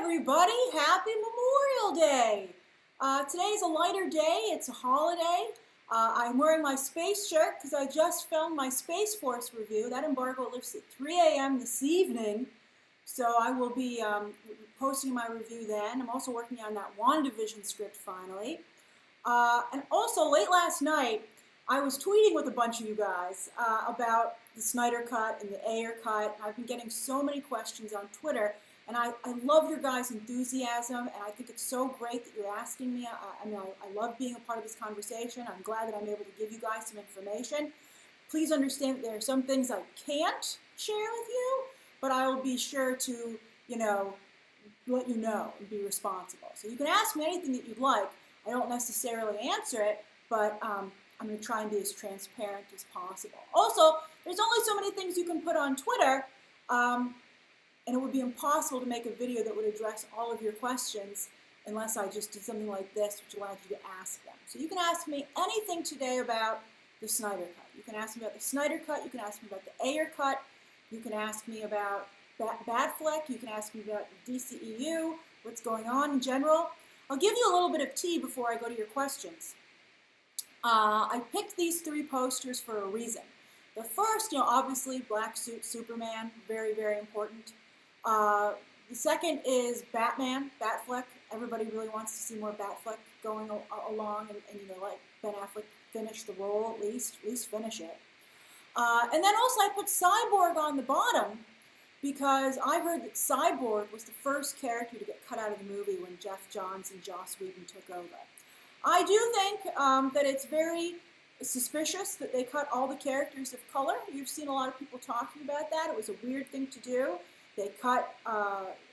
everybody, happy Memorial Day. Today's a lighter day, it's a holiday. I'm wearing my space shirt because I just filmed my Space Force review. That embargo lifts at 3 a.m. this evening, so I will be posting my review then. I'm also working on that WandaVision script finally. And also, late last night, I was tweeting with a bunch of you guys about the Snyder Cut and the Ayer Cut. I've been getting so many questions on Twitter, and I love your guys' enthusiasm, and I think it's so great that you're asking me. I love being a part of this conversation. I'm glad that I'm able to give you guys some information. Please understand that there are some things I can't share with you, but I will be sure to, let you know and be responsible. So you can ask me anything that you'd like. I don't necessarily answer it, but I'm going to try and be as transparent as possible. Also, there's only so many things you can put on Twitter, and it would be impossible to make a video that would address all of your questions unless I just did something like this, which allowed you to ask them. So you can ask me anything today about the Snyder Cut. You can ask me about the Snyder Cut. You can ask me about the Ayer Cut. You can ask me about Batfleck. You can ask me about the DCEU, what's going on in general. I'll give you a little bit of tea before I go to your questions. I picked these three posters for a reason. The first, obviously, black suit Superman, very, very important. The second is Batman, Batfleck. Everybody really wants to see more Batfleck going along and let Ben Affleck finish the role at least finish it. And then also I put Cyborg on the bottom because I heard that Cyborg was the first character to get cut out of the movie when Jeff Johns and Joss Whedon took over. I do think that it's very suspicious that they cut all the characters of color. You've seen a lot of people talking about that. It was a weird thing to do. They cut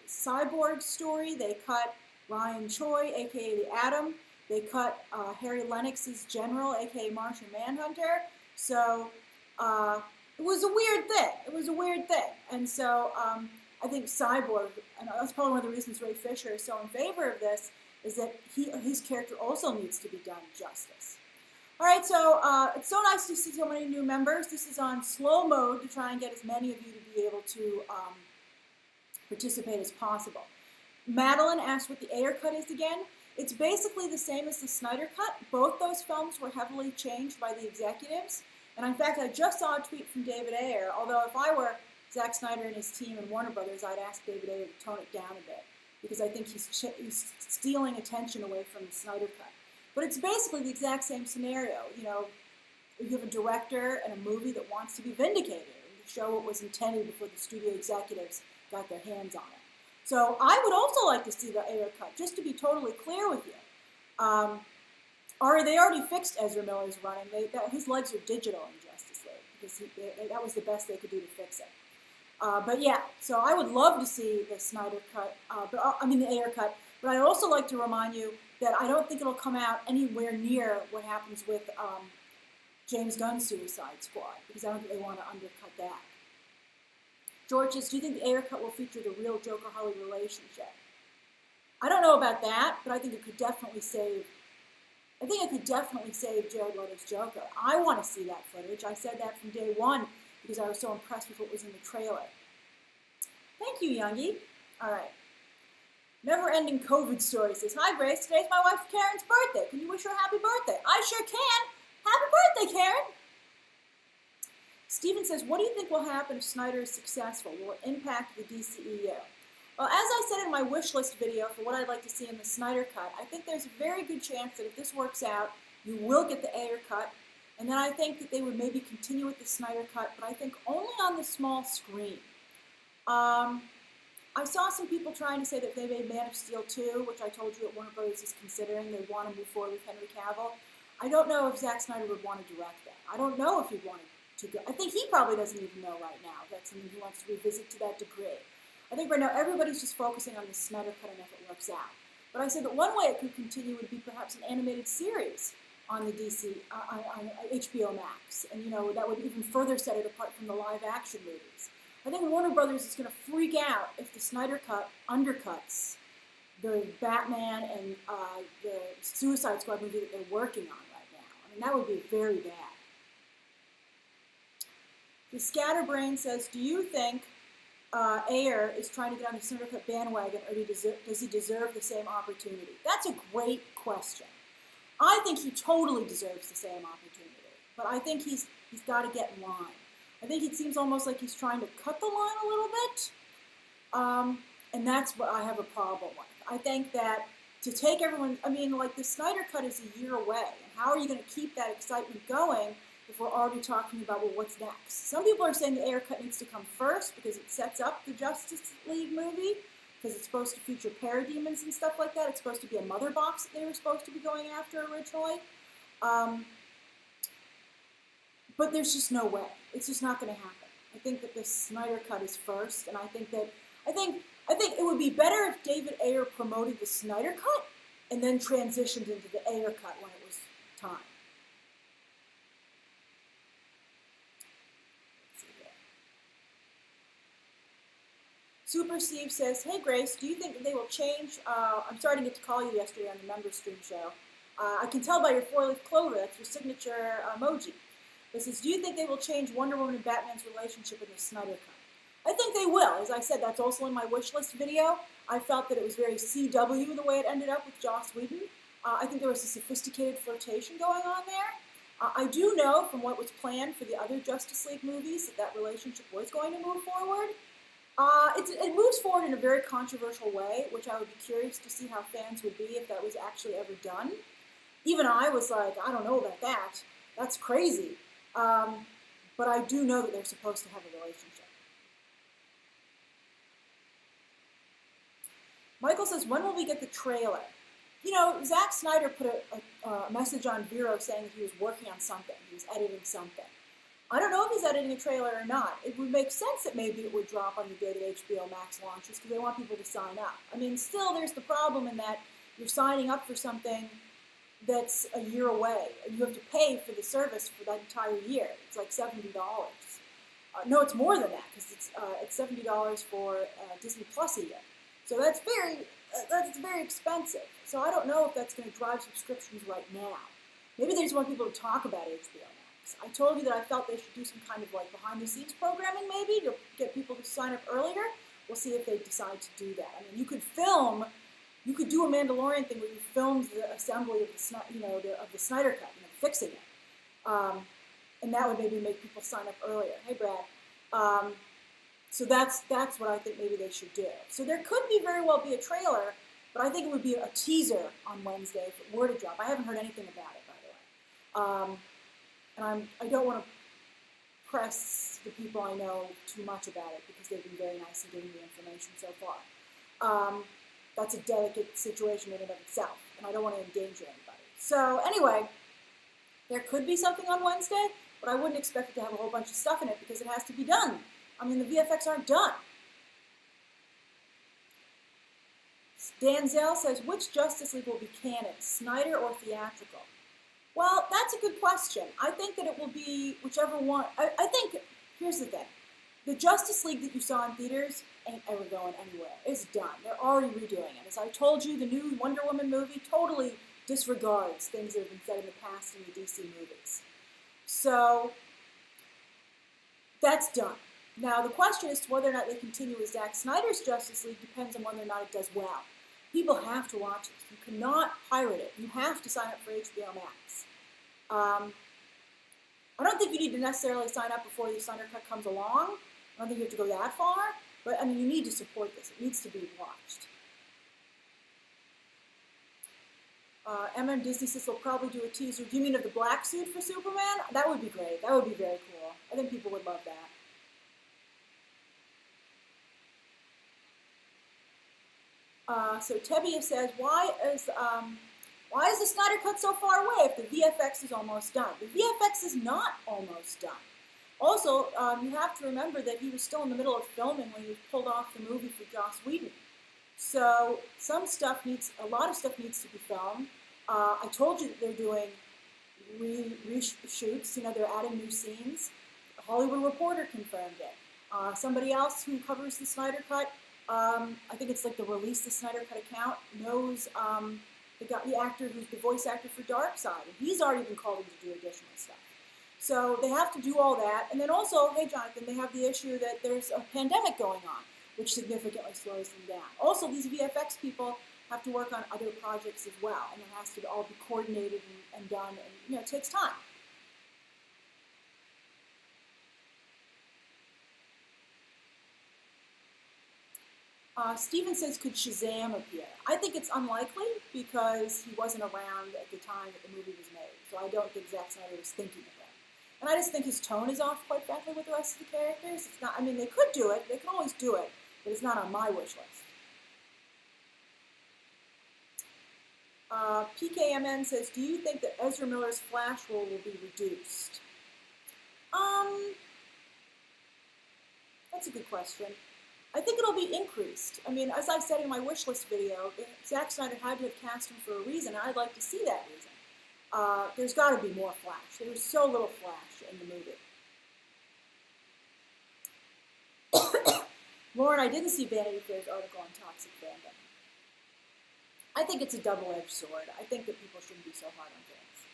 Cyborg's story. They cut Ryan Choi, a.k.a. the Atom. They cut Harry Lennox's General, a.k.a. Martian Manhunter. So it was a weird thing. And so I think Cyborg, and that's probably one of the reasons Ray Fisher is so in favor of this, is that his character also needs to be done justice. All right, so it's so nice to see so many new members. This is on slow mode to try and get as many of you to be able to participate as possible. Madeline asked what the Ayer Cut is again. It's basically the same as the Snyder Cut. Both those films were heavily changed by the executives. And in fact, I just saw a tweet from David Ayer, although if I were Zack Snyder and his team and Warner Brothers, I'd ask David Ayer to tone it down a bit, because I think he's stealing attention away from the Snyder Cut. But it's basically the exact same scenario. You have a director and a movie that wants to be vindicated and to show what was intended before the studio executives got their hands on it. So I would also like to see the Ayer Cut, just to be totally clear with you. They already fixed Ezra Miller's running. His legs are digital in Justice League, because that was the best they could do to fix it. But yeah, so I would love to see the Snyder Cut, the Ayer Cut. But I'd also like to remind you that I don't think it'll come out anywhere near what happens with James Gunn's Suicide Squad, because I don't think they want to undercut that. George says, do you think the Ayer Cut will feature the real Joker-Harley relationship? I don't know about that, but I think it could definitely save Jared Leto's Joker. I want to see that footage. I said that from day one because I was so impressed with what was in the trailer. Thank you, Youngie. All right. Never-ending COVID story says, hi, Grace. Today's my wife Karen's birthday. Can you wish her a happy birthday? I sure can. Happy birthday, Karen. Steven says, what do you think will happen if Snyder is successful? Will it impact the DCEU? Well, as I said in my wish list video for what I'd like to see in the Snyder Cut, I think there's a very good chance that if this works out, you will get the Ayer Cut. And then I think that they would maybe continue with the Snyder Cut, but I think only on the small screen. I saw some people trying to say that they made Man of Steel 2, which I told you that Warner Brothers is considering. They want to move forward with Henry Cavill. I don't know if Zack Snyder would want to direct that. I don't know if he'd want to go. I think he probably doesn't even know right now if that's something he wants to revisit to that degree. I think right now everybody's just focusing on the Snyder Cut and if it works out. But I said that one way it could continue would be perhaps an animated series on the on HBO Max, and that would even further set it apart from the live-action movies. I think Warner Brothers is going to freak out if the Snyder Cut undercuts the Batman and the Suicide Squad movie that they're working on right now. I mean, that would be very bad. The Scatterbrain says, do you think Ayer is trying to get on the Snyder Cut bandwagon, or does he deserve the same opportunity? That's a great question. I think he totally deserves the same opportunity, but I think he's got to get in line. I think it seems almost like he's trying to cut the line a little bit, and that's what I have a problem with. I think that to take everyone, I mean, like the Snyder Cut is a year away, and how are you going to keep that excitement going if we're already talking about, well, what's next? Some people are saying the Ayer Cut needs to come first because it sets up the Justice League movie, because it's supposed to feature parademons and stuff like that. It's supposed to be a mother box that they were supposed to be going after originally. But there's just no way. It's just not going to happen. I think that the Snyder Cut is first, and I think it would be better if David Ayer promoted the Snyder Cut and then transitioned into the Ayer Cut when it was time. Super Steve says, hey Grace, do you think that they will change, I'm sorry to get to call you yesterday on the member stream show. I can tell by your four-leaf clover, that's your signature emoji. This is, do you think they will change Wonder Woman and Batman's relationship in the Snyder Cut? I think they will. As I said, that's also in my wish list video. I felt that it was very CW the way it ended up with Joss Whedon. I think there was a sophisticated flirtation going on there. I do know from what was planned for the other Justice League movies that relationship was going to move forward. It moves forward in a very controversial way, which I would be curious to see how fans would be if that was actually ever done. Even I was like, I don't know about that. That's crazy. But I do know that they're supposed to have a relationship. Michael says, when will we get the trailer? You know, Zack Snyder put a message on Vero saying that he was working on something. He was editing something. I don't know if he's editing a trailer or not. It would make sense that maybe it would drop on the day that HBO Max launches because they want people to sign up. I mean, still, there's the problem in that you're signing up for something that's a year away, and you have to pay for the service for that entire year. It's like $70. No, it's more than that because it's $70 for Disney Plus a year. So that's very expensive. So I don't know if that's going to drive subscriptions right now. Maybe they just want people to talk about HBO Max. I told you that I felt they should do some kind of like behind-the-scenes programming maybe to get people to sign up earlier. We'll see if they decide to do that. I mean, you could do a Mandalorian thing where you filmed the assembly of the Snyder Cut, fixing it, and that would maybe make people sign up earlier. Hey, Brad. So that's what I think maybe they should do. So there could very well be a trailer, but I think it would be a teaser on Wednesday if it were to drop. I haven't heard anything about it, by the way. And I don't want to press the people I know too much about it because they've been very nice in giving me information so far. That's a delicate situation in and of itself, and I don't want to endanger anybody. So anyway, there could be something on Wednesday, but I wouldn't expect it to have a whole bunch of stuff in it because it has to be done. I mean, the VFX aren't done. Danzel says, which Justice League will be canon, Snyder or theatrical? Well, that's a good question. I think that it will be whichever one. I think, here's the thing. The Justice League that you saw in theaters ain't ever going anywhere. It's done. They're already redoing it. As I told you, the new Wonder Woman movie totally disregards things that have been said in the past in the DC movies. So, that's done. Now, the question as to whether or not they continue with Zack Snyder's Justice League depends on whether or not it does well. People have to watch it. You cannot pirate it. You have to sign up for HBO Max. I don't think you need to necessarily sign up before the Snyder Cut comes along. I don't think you have to go that far. But, I mean, you need to support this. It needs to be watched. Disney says they'll probably do a teaser. Do you mean of the black suit for Superman? That would be great. That would be very cool. I think people would love that. So Tebia says, why is the Snyder Cut so far away if the VFX is almost done? The VFX is not almost done. Also, you have to remember that he was still in the middle of filming when he pulled off the movie for Joss Whedon. So a lot of stuff needs to be filmed. I told you that they're doing reshoots. They're adding new scenes. The Hollywood Reporter confirmed it. Somebody else who covers the Snyder Cut, I think it's like the Release the Snyder Cut account, knows the actor who's the voice actor for Darkseid, and he's already been called in to do additional stuff. So they have to do all that. And then also, hey, Jonathan, they have the issue that there's a pandemic going on, which significantly slows them down. Also, these VFX people have to work on other projects as well, and it has to all be coordinated and done, and it takes time. Steven says, could Shazam appear? I think it's unlikely because he wasn't around at the time that the movie was made, so I don't think Zack Snyder was thinking of him. And I just think his tone is off, quite frankly, with the rest of the characters. It's not. I mean, they could do it. They can always do it, but it's not on my wish list. PKMN says, do you think that Ezra Miller's Flash role will be reduced? That's a good question. I think it'll be increased. I mean, as I said in my wish list video, Zack Snyder had to have cast him for a reason, and I'd like to see that reason. There's got to be more Flash. There was so little Flash in the movie. Lauren, I didn't see Vanity Fair's article on toxic fandom. I think it's a double-edged sword. I think that people shouldn't be so hard on fans.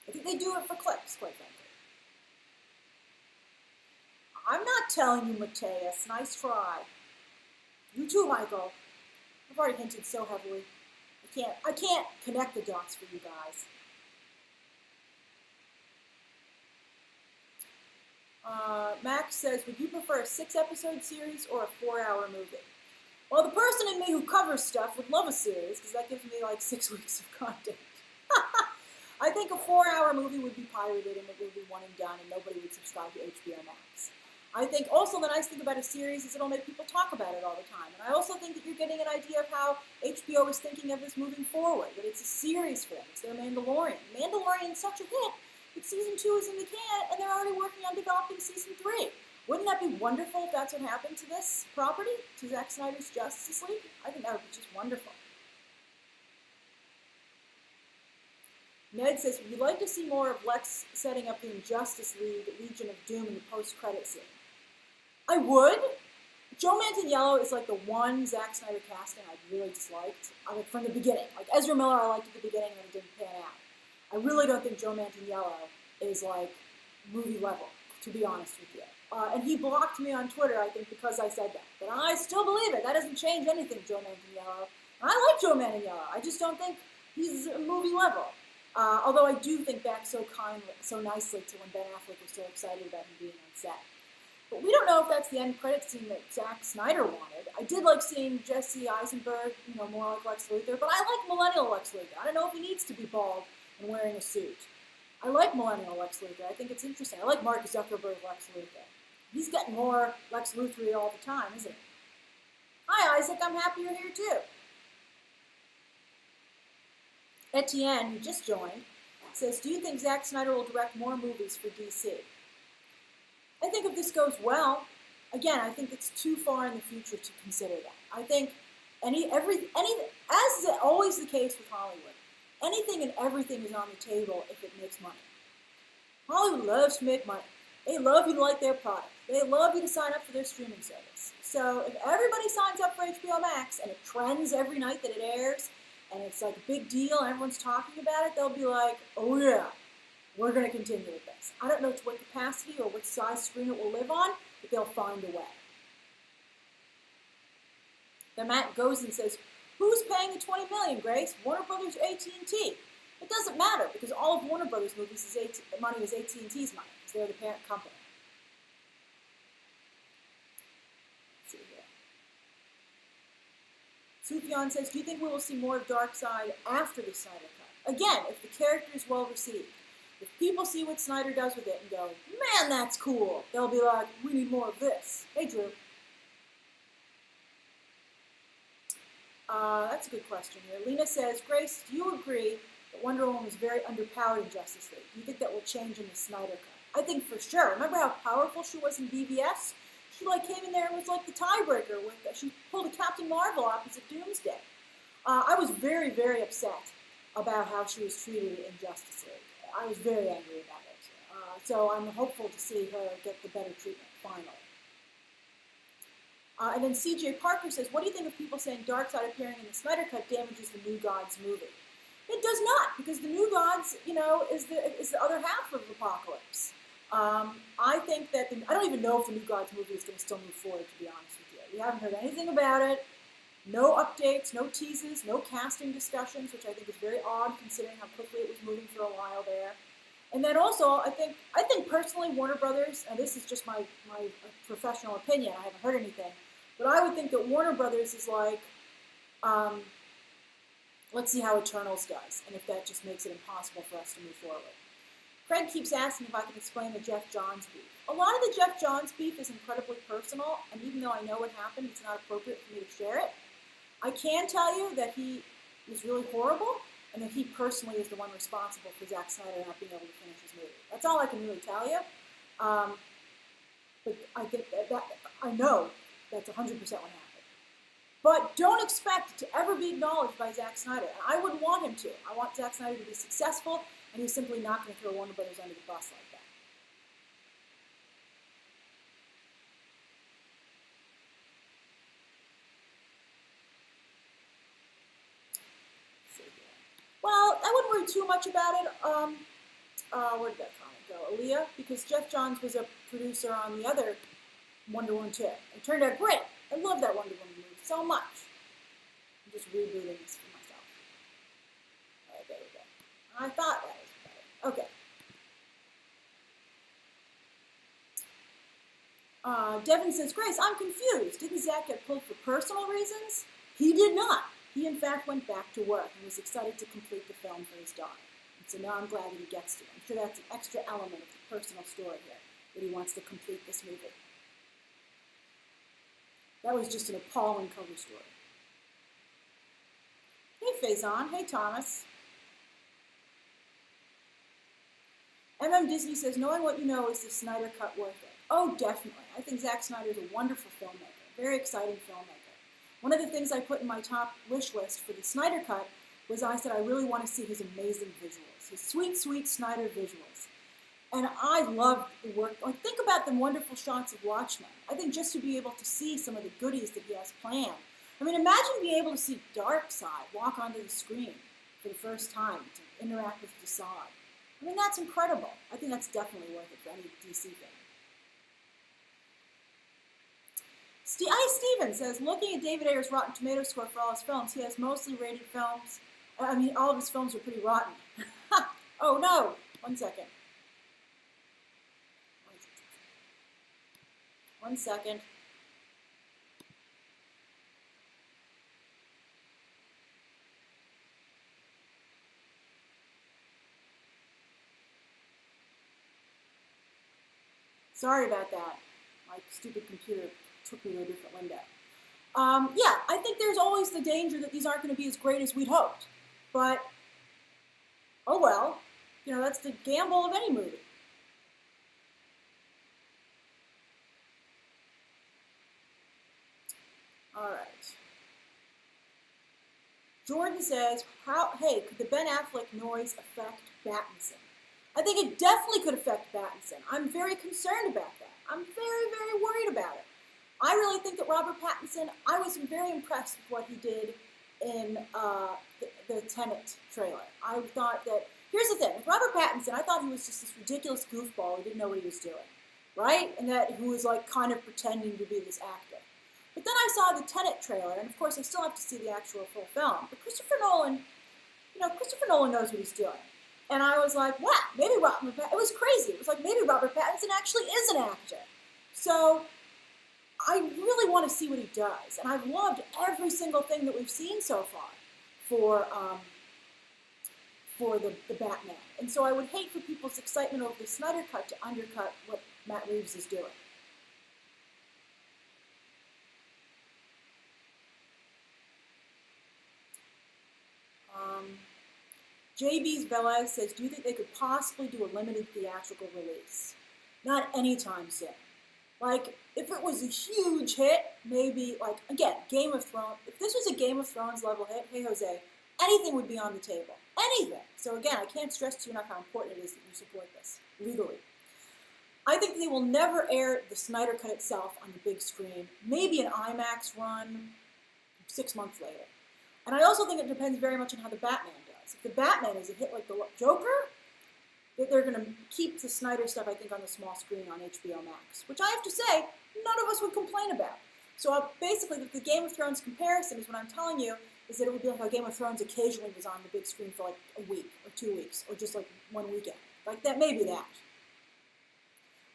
I think they do it for clicks, quite frankly. I'm not telling you, Mateus. Nice try. You too, Michael. I've already hinted so heavily. I can't connect the dots for you guys. Max says, would you prefer a 6-episode series or a 4-hour movie? Well, the person in me who covers stuff would love a series because that gives me like 6 weeks of content. I think a 4-hour movie would be pirated and it would be one and done and nobody would subscribe to HBO Max. I think also the nice thing about a series is it'll make people talk about it all the time. And I also think that you're getting an idea of how HBO is thinking of this moving forward, that it's a series for them. It's their Mandalorian. Mandalorian's such a hit that season 2 is in the can and they're already working on developing season 3. Wouldn't that be wonderful if that's what happened to this property, to Zack Snyder's Justice League? I think that would be just wonderful. Ned says, would you like to see more of Lex setting up the Injustice League Legion of Doom in the post-credit scene? I would. Joe Manganiello is like the one Zack Snyder casting I really disliked. From the beginning. Like Ezra Miller I liked at the beginning and it didn't pan out. I really don't think Joe Manganiello is like movie level, to be honest with you. And he blocked me on Twitter, I think, because I said that. But I still believe it. That doesn't change anything, Joe Manganiello. And I like Joe Manganiello. I just don't think he's movie level. Although I do think back so nicely to when Ben Affleck was so excited about him being on set. But we don't know if that's the end credits scene that Zack Snyder wanted. I did like seeing Jesse Eisenberg, more like Lex Luthor, but I like millennial Lex Luthor. I don't know if he needs to be bald and wearing a suit. I like millennial Lex Luthor. I think it's interesting. I like Mark Zuckerberg Lex Luthor. He's getting more Lex Luthor all the time, isn't he? Hi, Isaac. I'm happy you're here, too. Etienne, who just joined, says, do you think Zack Snyder will direct more movies for DC? I think if this goes well, again, I think it's too far in the future to consider that. I think as is always the case with Hollywood, anything and everything is on the table if it makes money. Hollywood loves to make money. They love you to like their product. They love you to sign up for their streaming service. So if everybody signs up for HBO Max and it trends every night that it airs, and it's like a big deal and everyone's talking about it, they'll be like, oh yeah, we're going to continue with this. I don't know to what capacity or what size screen it will live on, but they'll find a way. Then Matt goes and says, who's paying the $20 million, Grace? Warner Brothers or AT&T? It doesn't matter because all of Warner Brothers movies money is AT&T's money because they're the parent company. Sufjan says, do you think we will see more of Darkseid after the Snyder Cut? Again, if the character is well received. If people see what Snyder does with it and go, man, that's cool, they'll be like, we need more of this. Hey, Drew. That's a good question here. Lena says, Grace, do you agree that Wonder Woman was very underpowered in Justice League? Do you think that will change in the Snyder Cut? I think for sure. Remember how powerful she was in BVS? She came in there and was like the tiebreaker. She pulled a Captain Marvel opposite Doomsday. I was very, very upset about how she was treated in Justice League. I was very angry about it. So I'm hopeful to see her get the better treatment, finally. And then C.J. Parker says, what do you think of people saying Darkseid appearing in the Snyder Cut damages the New Gods movie? It does not, because the New Gods, is the other half of Apocalypse. I think that I don't even know if the New Gods movie is going to still move forward, to be honest with you. We haven't heard anything about it. No updates, no teases, no casting discussions, which I think is very odd considering how quickly it was moving for a while there. And then also, I think personally, Warner Brothers, and this is just my professional opinion, I haven't heard anything, but I would think that Warner Brothers is like, let's see how Eternals does, and if that just makes it impossible for us to move forward. Craig keeps asking if I can explain the Jeff Johns beef. A lot of the Jeff Johns beef is incredibly personal, and even though I know what happened, it's not appropriate for me to share it. I can tell you that he was really horrible, and that he personally is the one responsible for Zack Snyder not being able to finish his movie. That's all I can really tell you. But I think that I know that's 100% what happened. But don't expect it to ever be acknowledged by Zack Snyder. And I wouldn't want him to. I want Zack Snyder to be successful, and he's simply not going to throw Warner Brothers under the bus like that. Well, I wouldn't worry too much about it. Where did that comment go? Aaliyah? Because Jeff Johns was a producer on the other Wonder Woman 2. It turned out great. I love that Wonder Woman movie so much. I'm just rebooting this for myself. All right, there we go. I thought that was better. Okay. Devin says, Grace, I'm confused. Didn't Zack get pulled for personal reasons? He did not. He, in fact, went back to work and was excited to complete the film for his daughter. And so now I'm glad that he gets to. I'm sure that's an extra element of the personal story here, that he wants to complete this movie. That was just an appalling cover story. Hey, Faison. Hey, Thomas. Disney says, knowing what you know, is the Snyder Cut worth it? Oh, definitely. I think Zack Snyder is a wonderful filmmaker, very exciting filmmaker. One of the things I put in my top wish list for the Snyder Cut was I said I really want to see his amazing visuals, his sweet, sweet Snyder visuals. And I love the work. Like, think about the wonderful shots of Watchmen. I think just to be able to see some of the goodies that he has planned. I mean, imagine being able to see Darkseid walk onto the screen for the first time to interact with Desaad. I mean, that's incredible. I think that's definitely worth it for any DC fan. Steven says, looking at David Ayer's Rotten Tomatoes score for all his films, he has mostly rated films. I mean, all of his films are pretty rotten. Oh, no. 1 second. 1 second. Sorry about that. My stupid computer took me to a different window. Yeah, I think there's always the danger that these aren't going to be as great as we'd hoped. But, oh well, that's the gamble of any movie. All right. Jordan says, hey, could the Ben Affleck noise affect Pattinson? I think it definitely could affect Pattinson. I'm very concerned about that. I'm very, very worried about it. I really think that Robert Pattinson, I was very impressed with what he did in the Tenet trailer. I thought that, here's the thing, with Robert Pattinson, I thought he was just this ridiculous goofball who didn't know what he was doing, right? And who was like kind of pretending to be this actor. But then I saw the Tenet trailer, and of course I still have to see the actual full film. But Christopher Nolan knows what he's doing. And I was like, wow, maybe Robert Pattinson, it was crazy. It was like, maybe Robert Pattinson actually is an actor. So I really want to see what he does. And I've loved every single thing that we've seen so far for the Batman. And so I would hate for people's excitement over the Snyder Cut to undercut what Matt Reeves is doing. JB's Velez says, do you think they could possibly do a limited theatrical release? Not anytime soon. Like, if it was a huge hit, maybe, like, again, Game of Thrones. If this was a Game of Thrones level hit, hey, Jose, anything would be on the table. Anything. So again, I can't stress to you enough how important it is that you support this, legally. I think they will never air the Snyder Cut itself on the big screen. Maybe an IMAX run 6 months later. And I also think it depends very much on how the Batman does. Max. If the Batman is a hit like the Joker, they're going to keep the Snyder stuff, I think, on the small screen on HBO Max, which I have to say, none of us would complain about. So basically, the Game of Thrones comparison is what I'm telling you, is that it would be like how Game of Thrones occasionally was on the big screen for like a week or 2 weeks, or just like one weekend. Like that, maybe that.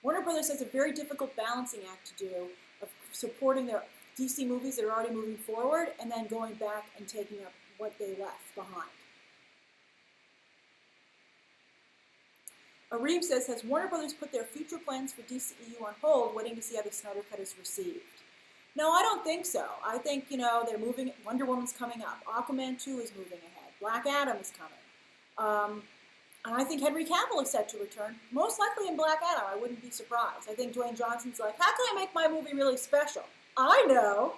Warner Brothers has a very difficult balancing act to do of supporting their DC movies that are already moving forward and then going back and taking up what they left behind. Areem says, has Warner Brothers put their future plans for DCEU on hold, waiting to see how the Snyder Cut is received? No, I don't think so. I think, they're moving, Wonder Woman's coming up. Aquaman 2 is moving ahead. Black Adam is coming. And I think Henry Cavill is set to return, most likely in Black Adam. I wouldn't be surprised. I think Dwayne Johnson's like, how can I make my movie really special? I know.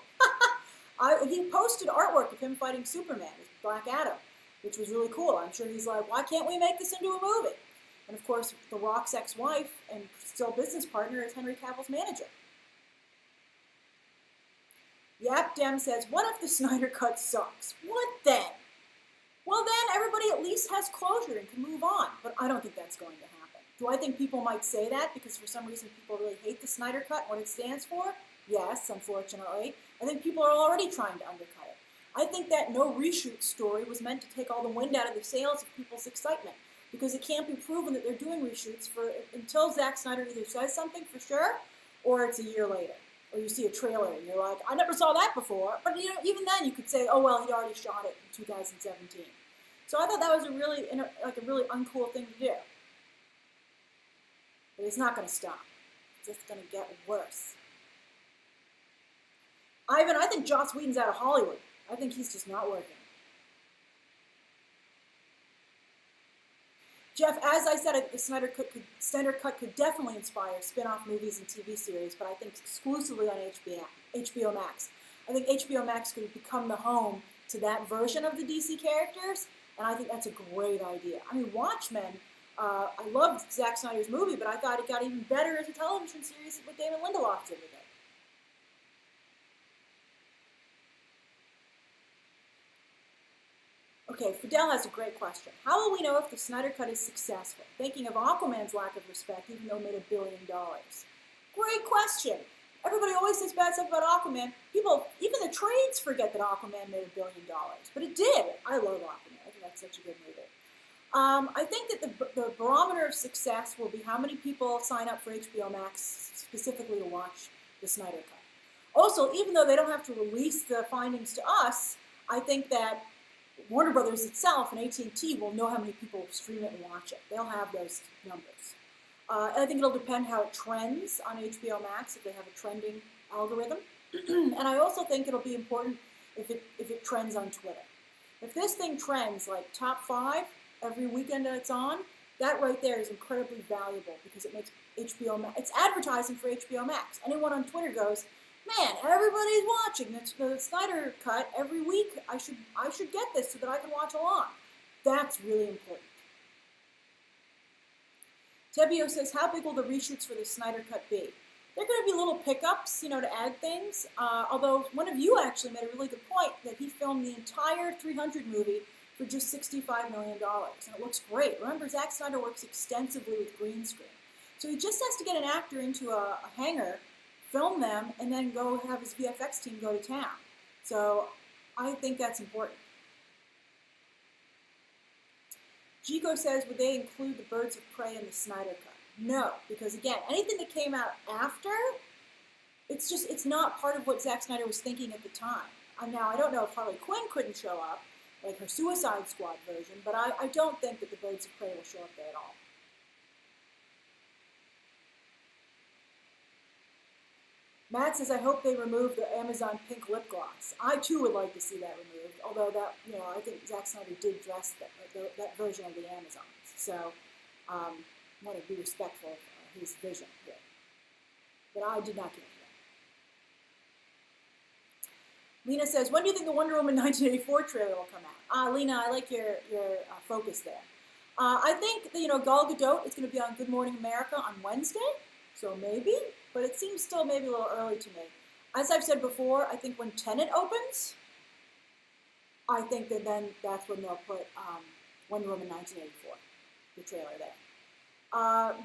He posted artwork of him fighting Superman as Black Adam, which was really cool. I'm sure he's like, why can't we make this into a movie? And of course, The Rock's ex-wife and still business partner is Henry Cavill's manager. Yap Dem says, what if the Snyder Cut sucks? What then? Well, then everybody at least has closure and can move on. But I don't think that's going to happen. Do I think people might say that because for some reason people really hate the Snyder Cut and what it stands for? Yes, unfortunately. I think people are already trying to undercut it. I think that no reshoot story was meant to take all the wind out of the sails of people's excitement, because it can't be proven that they're doing reshoots until Zack Snyder either says something for sure, or it's a year later, or you see a trailer and you're like, I never saw that before. But even then, you could say, oh well, he already shot it in 2017. So I thought that was a really uncool thing to do. But it's not going to stop. It's just going to get worse. Ivan, I think Joss Whedon's out of Hollywood. I think he's just not working. Jeff, as I said, the Snyder Cut could definitely inspire spin-off movies and TV series, but I think exclusively on HBO Max. I think HBO Max could become the home to that version of the DC characters, and I think that's a great idea. I mean, Watchmen, I loved Zack Snyder's movie, but I thought it got even better as a television series with Damon Lindelof did with it. Okay, Fidel has a great question. How will we know if the Snyder Cut is successful? Thinking of Aquaman's lack of respect, even though it made $1 billion. Great question. Everybody always says bad stuff about Aquaman. People, even the trades forget that Aquaman made $1 billion. But it did. I love Aquaman. I think that's such a good movie. I think that the barometer of success will be how many people sign up for HBO Max specifically to watch the Snyder Cut. Also, even though they don't have to release the findings to us, I think that Warner Brothers itself and AT&T will know how many people stream it and watch it. They'll have those numbers. I think it'll depend how it trends on HBO Max, if they have a trending algorithm. And I also think it'll be important if it trends on Twitter. If this thing trends like top 5 every weekend that it's on, that right there is incredibly valuable because it makes HBO Max, it's advertising for HBO Max. Anyone on Twitter goes, man, everybody's watching the Snyder Cut every week. I should get this so that I can watch along. That's really important. Tebio says, how big will the reshoots for the Snyder Cut be? They're going to be little pickups, to add things. Although one of you actually made a really good point that he filmed the entire 300 movie for just $65 million. And it looks great. Remember, Zack Snyder works extensively with green screen. So he just has to get an actor into a hangar, film them, and then go have his VFX team go to town. So I think that's important. Jico says, would they include the Birds of Prey in the Snyder Cut? No, because again, anything that came out after, it's not part of what Zack Snyder was thinking at the time. Now, I don't know if Harley Quinn couldn't show up, like her Suicide Squad version, but I don't think that the Birds of Prey will show up there at all. Matt says, I hope they remove the Amazon pink lip gloss. I too would like to see that removed, although that, I think Zack Snyder did dress that version of the Amazons. So I want to be respectful of his vision here. But I did not get it. Lena says, when do you think the Wonder Woman 1984 trailer will come out? Lena, I like your focus there. I think that, Gal Gadot is going to be on Good Morning America on Wednesday, so maybe. But it seems still maybe a little early to me. As I've said before, I think when Tenet opens, I think that then that's when they'll put Wonder Woman 1984, the trailer there.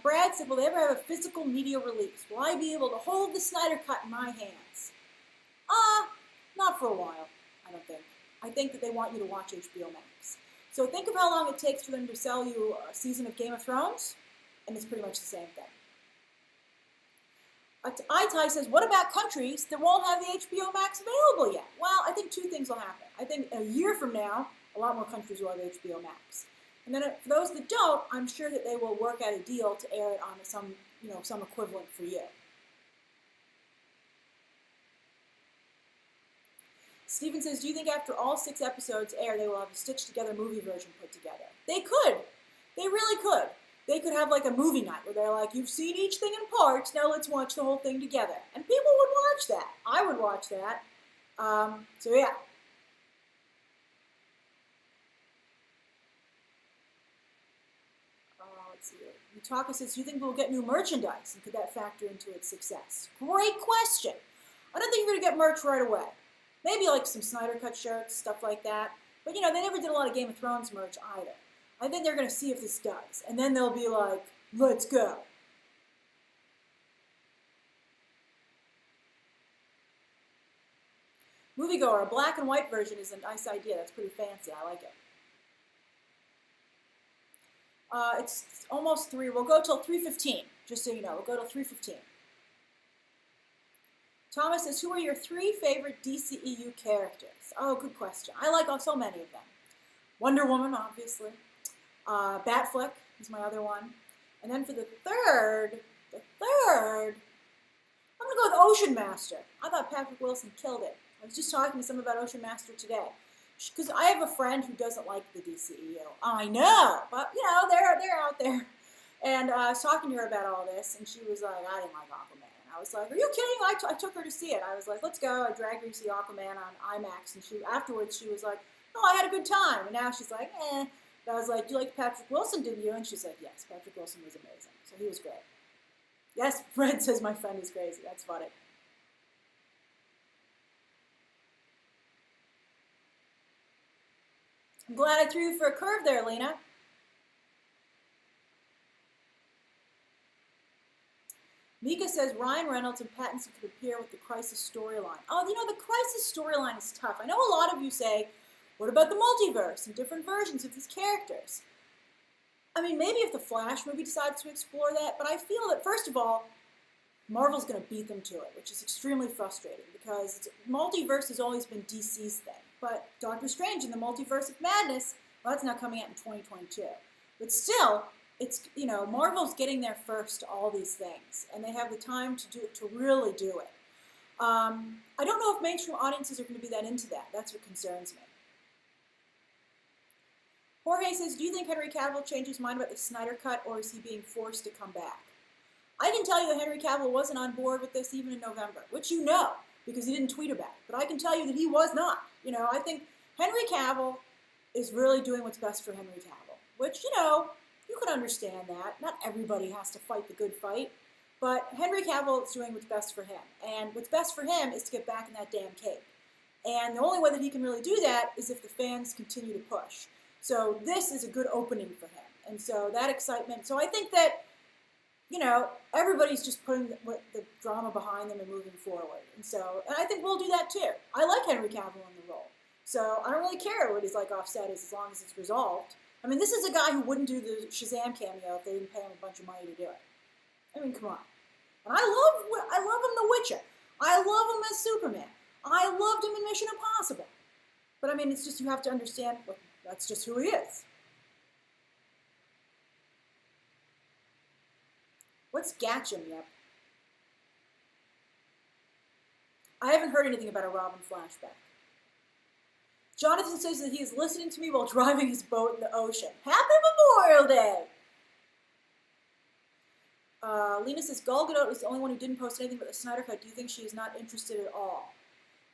Brad said, will they ever have a physical media release? Will I be able to hold the Snyder Cut in my hands? Not for a while, I don't think. I think that they want you to watch HBO Max. So think of how long it takes for them to sell you a season of Game of Thrones, and it's pretty much the same thing. Itai says, what about countries that won't have the HBO Max available yet? Well, I think two things will happen. I think a year from now, a lot more countries will have HBO Max. And then for those that don't, I'm sure that they will work out a deal to air it on some equivalent for you. Steven says, do you think after all 6 episodes air, they will have a stitched-together movie version put together? They could. They really could. They could have like a movie night where they're like, you've seen each thing in parts, now let's watch the whole thing together. And people would watch that. I would watch that. So yeah. Let's see here. Utaka says, do you think we'll get new merchandise, and could that factor into its success? Great question. I don't think you're going to get merch right away. Maybe like some Snyder Cut shirts, stuff like that. But they never did a lot of Game of Thrones merch either. I think they're going to see if this does. And then they'll be like, let's go. Moviegoer, a black and white version is a nice idea. That's pretty fancy. I like it. It's almost 3. We'll go till 3:15, just so you know. We'll go till 3:15. Thomas says, who are your 3 favorite DCEU characters? Oh, good question. I like so many of them. Wonder Woman, obviously. Batfleck is my other one. And then for the third, I'm going to go with Ocean Master. I thought Patrick Wilson killed it. I was just talking to someone about Ocean Master today. Because I have a friend who doesn't like the DCEU. I know, but, they're out there. And I was talking to her about all this, and she was like, I didn't like Aquaman. I was like, are you kidding? I took her to see it. I was like, let's go. I dragged her to see Aquaman on IMAX. And afterwards, she was like, oh, I had a good time. And now she's like, eh. But I was like, do you like Patrick Wilson, didn't you? And she's like, yes, Patrick Wilson was amazing. So he was great. Yes, Fred says my friend is crazy. That's funny. I'm glad I threw you for a curve there, Lena. Mika says Ryan Reynolds and Pattinson could appear with the Crisis storyline. Oh, the Crisis storyline is tough. I know a lot of you say, what about the multiverse and different versions of these characters? I mean, maybe if the Flash movie decides to explore that, but I feel that, first of all, Marvel's going to beat them to it, which is extremely frustrating because multiverse has always been DC's thing. But Doctor Strange in the Multiverse of Madness, well, that's now coming out in 2022. But still, it's, Marvel's getting there first to all these things, and they have the time to really do it. I don't know if mainstream audiences are going to be that into that. That's what concerns me. Jorge says, do you think Henry Cavill changed his mind about the Snyder Cut, or is he being forced to come back? I can tell you that Henry Cavill wasn't on board with this even in November, which you know, because he didn't tweet about it. But I can tell you that he was not. I think Henry Cavill is really doing what's best for Henry Cavill, which, you could understand that. Not everybody has to fight the good fight, but Henry Cavill is doing what's best for him. And what's best for him is to get back in that damn cape. And the only way that he can really do that is if the fans continue to push. So this is a good opening for him. And so that excitement. So I think that, everybody's just putting the drama behind them and moving forward. And I think we'll do that too. I like Henry Cavill in the role. So I don't really care what his offset is as long as it's resolved. I mean, this is a guy who wouldn't do the Shazam cameo if they didn't pay him a bunch of money to do it. I mean, come on. And I love him The Witcher. I love him as Superman. I loved him in Mission Impossible. But I mean, it's just you have to understand that's just who he is. What's Gatcham? Yep. I haven't heard anything about a Robin flashback. Jonathan says that he is listening to me while driving his boat in the ocean. Happy Memorial Day! Lena says, Gal Gadot was the only one who didn't post anything but the Snyder Cut. Do you think she is not interested at all?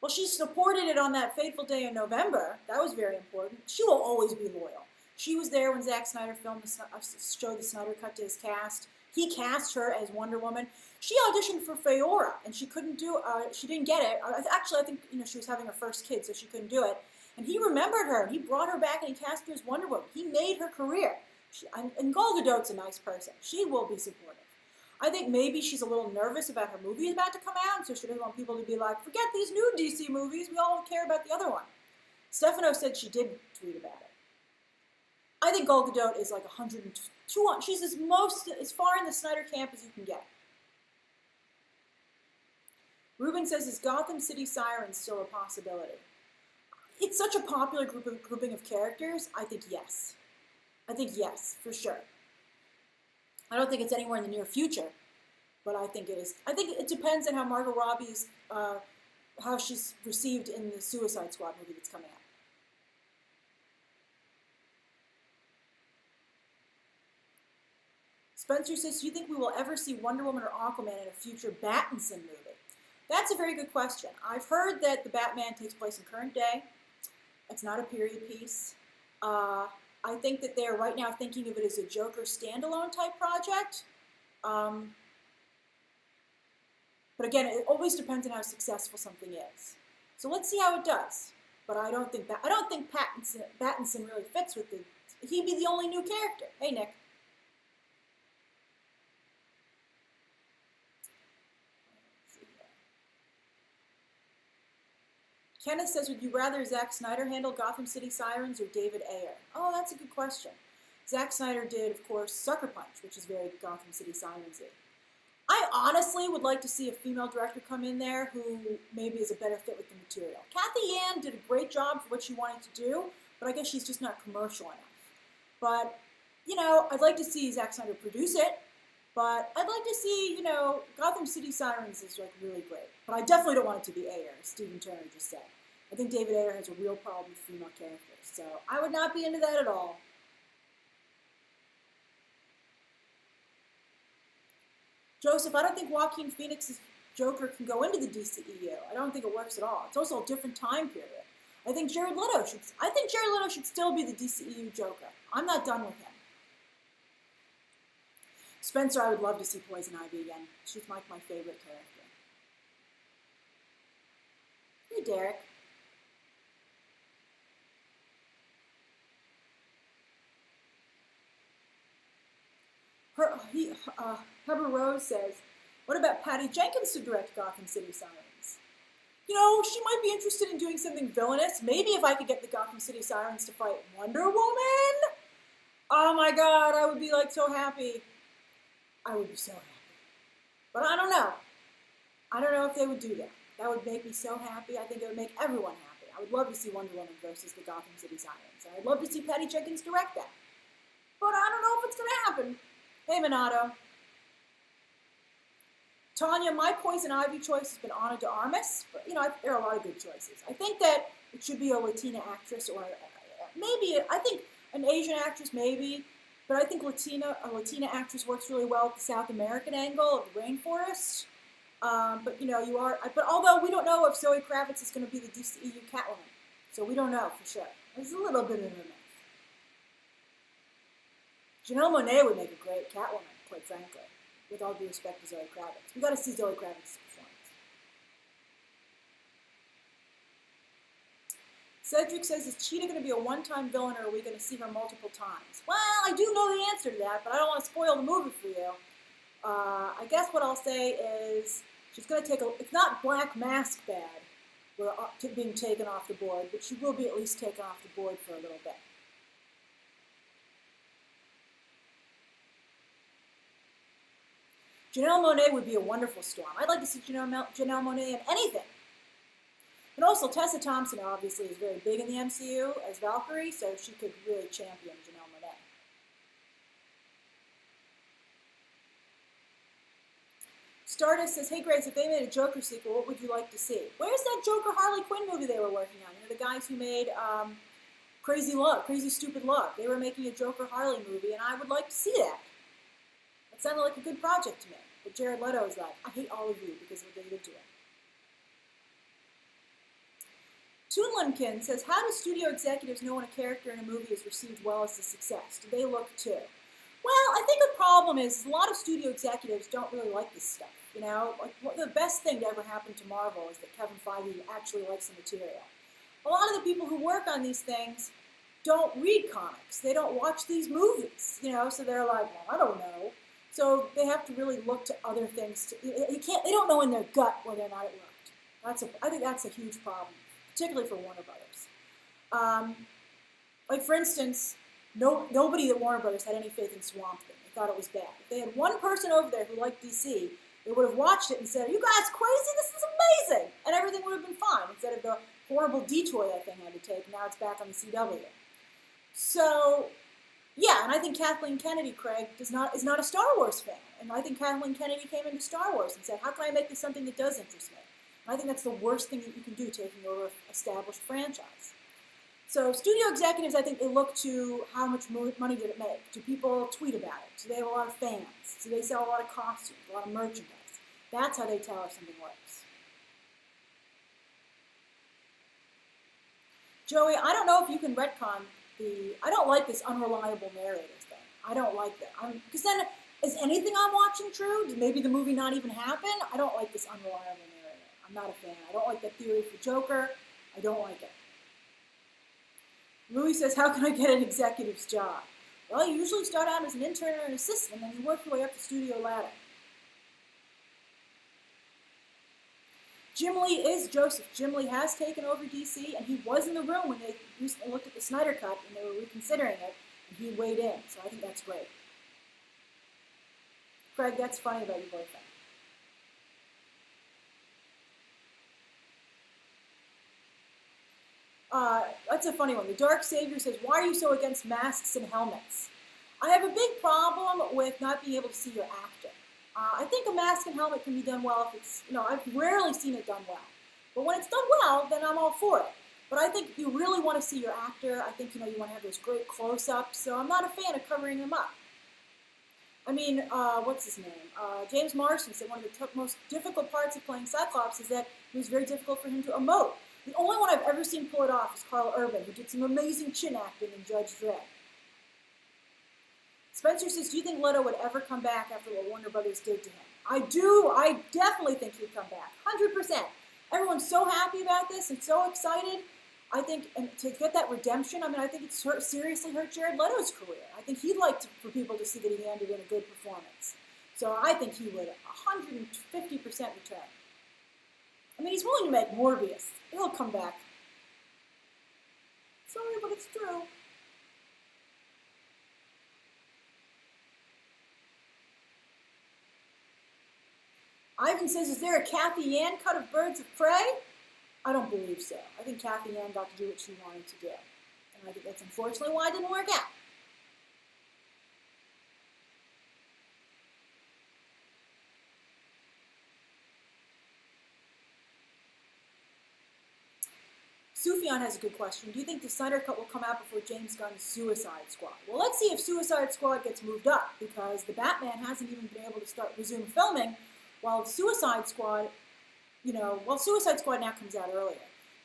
Well, she supported it on that fateful day in November. That was very important. She will always be loyal. She was there when Zack Snyder showed the Snyder Cut to his cast. He cast her as Wonder Woman. She auditioned for Feora, and she couldn't do. She didn't get it. Actually, I think she was having her first kid, so she couldn't do it. And he remembered her, and he brought her back, and he cast her as Wonder Woman. He made her career. And Gal Gadot's a nice person. She will be supportive. I think maybe she's a little nervous about her movie about to come out, so she doesn't want people to be like, forget these new DC movies, we all care about the other one. Stefano said she did tweet about it. I think Gal Gadot is like 200, she's as far in the Snyder camp as you can get. Ruben says, is Gotham City Sirens still a possibility? It's such a popular grouping of characters, I think yes. I think yes, for sure. I don't think it's anywhere in the near future, but I think it is. I think it depends on how Margot Robbie's, how she's received in the Suicide Squad movie that's coming out. Spencer says, do you think we will ever see Wonder Woman or Aquaman in a future Battinson movie? That's a very good question. I've heard that the Batman takes place in current day. It's not a period piece. I think that they're right now thinking of it as a Joker standalone type project. But again, it always depends on how successful something is. So let's see how it does. But I don't think Battinson really fits with the. He'd be the only new character. Hey, Nick. Kenneth says, would you rather Zack Snyder handle Gotham City Sirens or David Ayer? Oh, that's a good question. Zack Snyder did, of course, Sucker Punch, which is very Gotham City Sirens-y. I honestly would like to see a female director come in there who maybe is a better fit with the material. Kathy Yan did a great job for what she wanted to do, but I guess she's just not commercial enough. But, I'd like to see Zack Snyder produce it, but I'd like to see, Gotham City Sirens is like really great. But I definitely don't want it to be Ayer, as Stephen Turner just said. I think David Ayer has a real problem with female characters, so I would not be into that at all. Joseph, I don't think Joaquin Phoenix's Joker can go into the DCEU. I don't think it works at all. It's also a different time period. I think Jared Leto should still be the DCEU Joker. I'm not done with him. Spencer, I would love to see Poison Ivy again. She's like my favorite character. Hey, Derek. Heber Rose says, what about Patty Jenkins to direct Gotham City Sirens? She might be interested in doing something villainous. Maybe if I could get the Gotham City Sirens to fight Wonder Woman. Oh my God, I would be like so happy. I would be so happy. But I don't know. I don't know if they would do that. That would make me so happy. I think it would make everyone happy. I would love to see Wonder Woman versus the Gotham City Sirens. And I'd love to see Patty Jenkins direct that. But I don't know if it's going to happen. Hey, Minato. Tanya, my Poison Ivy choice has been Ana de Armas. But, there are a lot of good choices. I think that it should be a Latina actress or maybe, I think an Asian actress maybe. But I think a Latina actress works really well at the South American angle of the rainforest. But although we don't know if Zoe Kravitz is going to be the DCEU Catwoman. So we don't know for sure. There's a little bit of a myth. Janelle Monáe would make a great Catwoman, quite frankly, with all due respect to Zoe Kravitz. We got to see Zoe Kravitz's performance. Cedric says, is Cheetah going to be a one-time villain, or are we going to see her multiple times? Well, I do know the answer to that, but I don't want to spoil the movie for you. I guess what I'll say is she's going to it's not Black Mask bad, being taken off the board, but she will be at least taken off the board for a little bit. Janelle Monáe would be a wonderful Storm. I'd like to see Janelle Monáe in anything. And also, Tessa Thompson, obviously, is very big in the MCU as Valkyrie, so she could really champion Janelle Monáe. Stardust says, hey, Grace, if they made a Joker sequel, what would you like to see? Where's that Joker Harley Quinn movie they were working on? The guys who made Crazy Stupid Love. They were making a Joker Harley movie, and I would like to see that. It sounded like a good project to me. But Jared Leto is like, I hate all of you because of what they did to it. Toonlimkin says, how do studio executives know when a character in a movie is received well as a success? Do they look too? Well, I think the problem is a lot of studio executives don't really like this stuff. The best thing to ever happen to Marvel is that Kevin Feige actually likes the material. A lot of the people who work on these things don't read comics. They don't watch these movies, so they're like, well, I don't know. So they have to really look to other things. They don't know in their gut whether or not it worked. I think that's a huge problem, particularly for Warner Brothers. Like, for instance, nobody at Warner Brothers had any faith in Swamp Thing. They thought it was bad. If they had one person over there who liked DC, they would have watched it and said, you guys crazy? This is amazing! And everything would have been fine, instead of the horrible detour that thing had to take. Now it's back on the CW. So, yeah, and I think Kathleen Kennedy, Craig, is not a Star Wars fan. And I think Kathleen Kennedy came into Star Wars and said, how can I make this something that does interest me? And I think that's the worst thing that you can do, taking over an established franchise. So studio executives, I think they look to how much money did it make. Do people tweet about it? Do they have a lot of fans? Do they sell a lot of costumes, a lot of merchandise? That's how they tell if something works. Joey, I don't know if you can retcon I don't like this unreliable narrator thing. I don't like that. Because then, is anything I'm watching true? Did maybe the movie not even happen? I don't like this unreliable narrator. I'm not a fan. I don't like that theory for Joker. I don't like it. Louis says, how can I get an executive's job? Well, you usually start out as an intern or an assistant, and then you work your way up the studio ladder. Jim Lee is Joseph. Jim Lee has taken over DC, and he was in the room when they recently looked at the Snyder Cut, and they were reconsidering it, and he weighed in, so I think that's great. Craig, that's funny about your boyfriend. That's a funny one. The Dark Savior says, why are you so against masks and helmets? I have a big problem with not being able to see your actor. I think a mask and helmet can be done well if it's, I've rarely seen it done well. But when it's done well, then I'm all for it. But I think you really want to see your actor. I think, you want to have those great close-ups. So I'm not a fan of covering him up. I mean, what's his name? James Marsden said one of the most difficult parts of playing Cyclops is that it was very difficult for him to emote. The only one I've ever seen pull it off is Carl Urban, who did some amazing chin acting in Judge Dredd. Spencer says, do you think Leto would ever come back after what Warner Brothers did to him? I do. I definitely think he'd come back. 100%. Everyone's so happy about this and so excited. I think, and to get that redemption, I think it's seriously hurt Jared Leto's career. I think he'd like for people to see that he handed in a good performance. So I think he would 150% return. He's willing to make Morbius. He'll come back. Sorry, but it's true. Ivan says, is there a Kathy Yan cut of Birds of Prey? I don't believe so. I think Kathy Yan got to do what she wanted to do. And I think that's unfortunately why it didn't work out. Sufjan has a good question. Do you think the Snyder Cut will come out before James Gunn's Suicide Squad? Well, let's see if Suicide Squad gets moved up, because the Batman hasn't even been able to resume filming, while Suicide Squad now comes out earlier.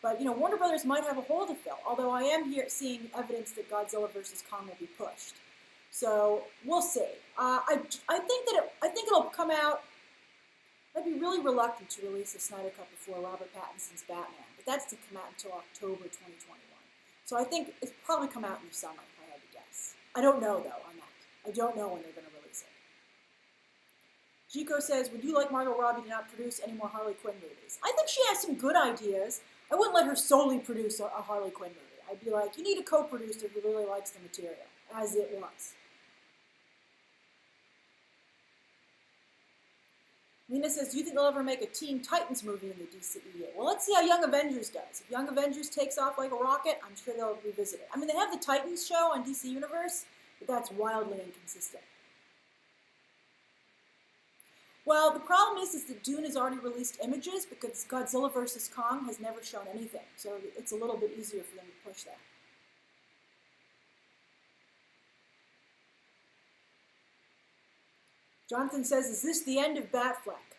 But, Warner Brothers might have a hole to fill, although I am seeing evidence that Godzilla vs. Kong will be pushed. So, we'll see. I think it'll come out. I'd be really reluctant to release the Snyder Cut before Robert Pattinson's Batman, but that's to come out until October 2021. So I think it's probably come out in the summer, if I had to guess. I don't know, though, on that. I don't know when they're going to release it. Jico says, would you like Margot Robbie to not produce any more Harley Quinn movies? I think she has some good ideas. I wouldn't let her solely produce a Harley Quinn movie. I'd be like, you need a co-producer who really likes the material, as it was. Nina says, do you think they'll ever make a Teen Titans movie in the DCEU? Well, let's see how Young Avengers does. If Young Avengers takes off like a rocket, I'm sure they'll revisit it. They have the Titans show on DC Universe, but that's wildly inconsistent. Well, the problem is that Dune has already released images because Godzilla vs. Kong has never shown anything, so it's a little bit easier for them to push that. Jonathan says, is this the end of Batfleck?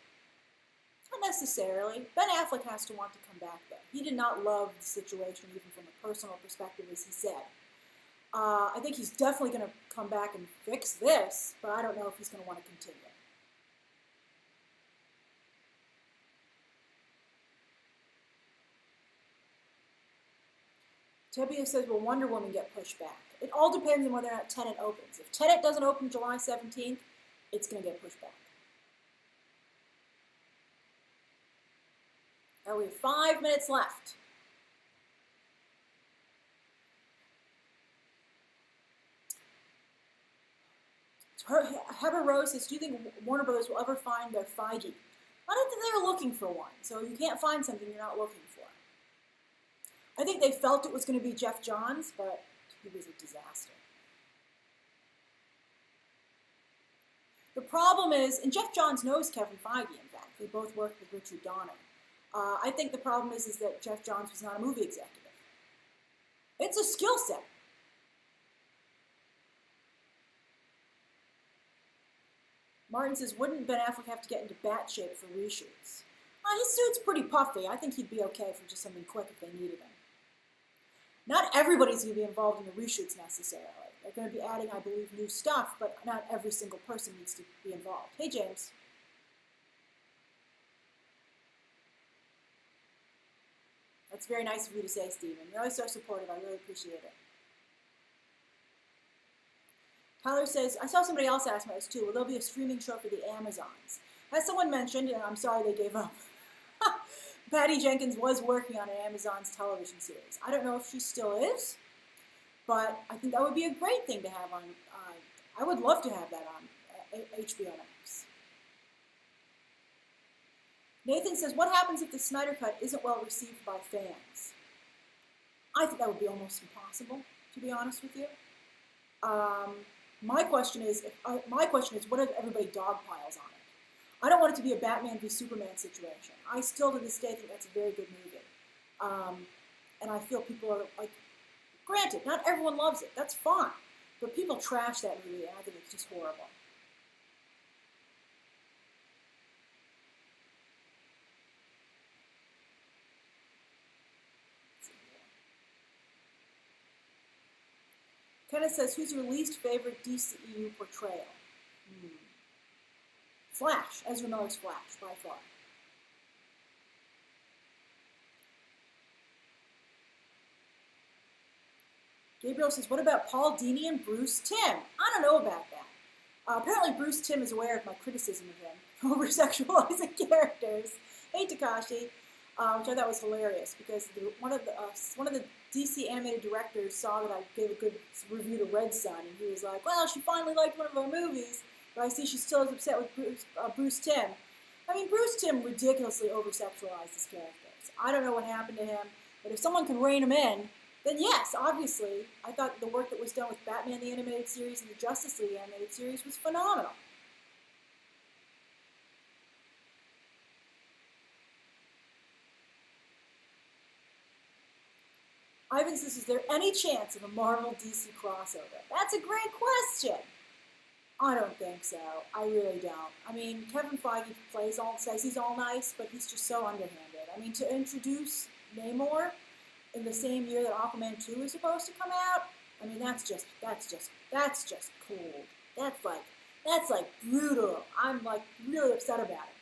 Not necessarily. Ben Affleck has to want to come back, though. He did not love the situation, even from a personal perspective, as he said. I think he's definitely going to come back and fix this, but I don't know if he's going to want to continue. Tebia says, will Wonder Woman get pushed back? It all depends on whether or not Tenet opens. If Tenet doesn't open July 17th, it's going to get pushed back. Now we have 5 minutes left. Heather Rose says, do you think Warner Brothers will ever find their Feige? I don't think they're looking for one, so you can't find something you're not looking for. I think they felt it was going to be Jeff Johns, but he was a disaster. The problem is, and Jeff Johns knows Kevin Feige, in fact. They both worked with Richard Donner. I think the problem is that Jeff Johns was not a movie executive. It's a skill set. Martin says, wouldn't Ben Affleck have to get into bat shape for reshoots? His suit's pretty puffy. I think he'd be okay for just something quick if they needed him. Not everybody's going to be involved in the reshoots necessarily. They're going to be adding, I believe, new stuff, but not every single person needs to be involved. Hey, James. That's very nice of you to say, Stephen. You're always so supportive. I really appreciate it. Tyler says, I saw somebody else ask me this too. Will there be a streaming show for the Amazons? As someone mentioned, and I'm sorry they gave up, Patty Jenkins was working on an Amazon's television series. I don't know if she still is, but I think that would be a great thing to have on, I would love to have that on HBO Max. Nathan says, what happens if the Snyder Cut isn't well received by fans? I think that would be almost impossible, to be honest with you. My question is, what if everybody dogpiles on it? I don't want it to be a Batman v Superman situation. I still, to this day, think that's a very good movie. And I feel people are, like, granted, not everyone loves it. That's fine. But people trash that movie, and I think it's just horrible. Kenneth says, who's your least favorite DCEU portrayal? Flash, Ezra Miller's Flash, by far. Gabriel says, what about Paul Dini and Bruce Timm? I don't know about that. Apparently Bruce Timm is aware of my criticism of him for over-sexualizing characters. Hey, Takashi, which I thought was hilarious, because one of the DC animated directors saw that I gave a good review to Red Sun, and he was like, well, she finally liked one of our movies, but I see she still is upset with Bruce Timm. I mean, Bruce Timm ridiculously over-sexualized his characters. I don't know what happened to him, but if someone can rein him in, then yes, obviously, I thought the work that was done with Batman the Animated Series and the Justice League Animated Series was phenomenal. Ivan says, is there any chance of a Marvel DC crossover? That's a great question. I don't think so. I really don't. I mean, Kevin Feige says he's all nice, but he's just so underhanded. I mean, to introduce Namor in the same year that Aquaman 2 is supposed to come out, I mean, that's just cold. That's like brutal. I'm like really upset about it.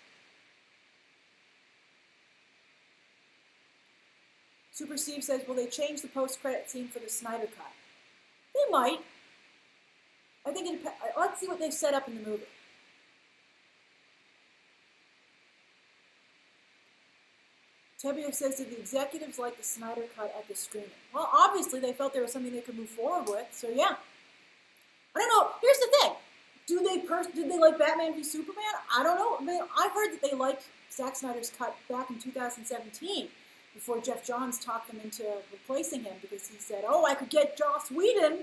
Super Steve says, will they change the post-credit scene for the Snyder Cut? They might. I think let's see what they've set up in the movie. Tebio says that the executives like the Snyder Cut at the screening. Well, obviously they felt there was something they could move forward with, so yeah. I don't know. Here's the thing. Did they like Batman v Superman? I don't know. I mean, I heard that they liked Zack Snyder's cut back in 2017 before Jeff Johns talked them into replacing him because he said, oh, I could get Joss Whedon.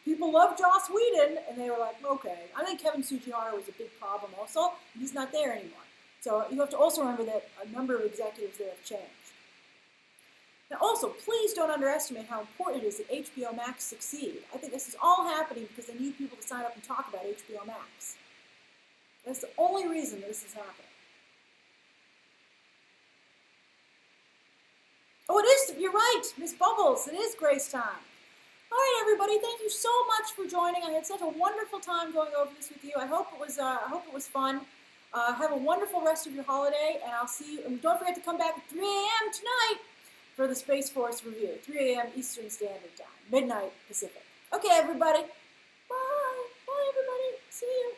People love Joss Whedon. And they were like, okay. I think Kevin Sugihara was a big problem also. He's not there anymore. So you have to also remember that a number of executives there have changed. Now also, please don't underestimate how important it is that HBO Max succeed. I think this is all happening because they need people to sign up and talk about HBO Max. That's the only reason this is happening. Oh, it is, you're right, Miss Bubbles, it is Grace time. All right, everybody, thank you so much for joining. I had such a wonderful time going over this with you. I hope it was fun. Have a wonderful rest of your holiday, and I'll see you. And don't forget to come back at 3 a.m. tonight for the Space Force review, 3 a.m. Eastern Standard Time, midnight Pacific. Okay, everybody. Bye. Bye, everybody. See you.